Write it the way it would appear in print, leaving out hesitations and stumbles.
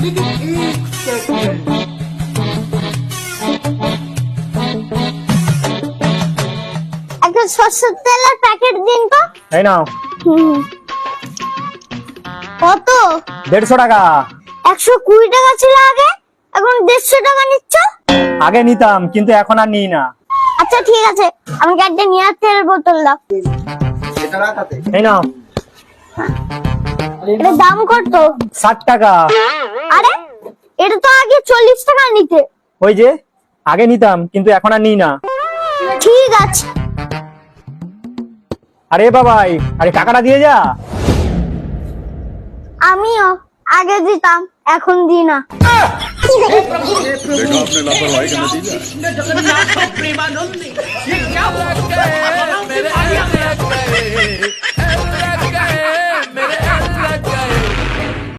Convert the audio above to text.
একটা সরষের তেলের প্যাকেট দিন তো। এই নাও। কত? 150 টাকা। 120 টাকা ছিল আগে, এখন 150 টাকা নিচ্ছ? আগে নিতাম কিন্তু এখন আর নিই না। আচ্ছা ঠিক আছে, আমাকে একটা নিয়ে তেলের বোতল দাও। এই নাও। এটা দাম কত? 60 টাকা। আরে এটা তো আগে 40 টাকা নিতে। ওই যে আগে নিতাম কিন্তু এখন আর নিই না। ঠিক আছে। আরে বাবাই, আরে টাকাটা দিয়ে যা। আমিও আগে দিতাম, এখন দিই না। देखा आपने लापरवाही का नतीजा।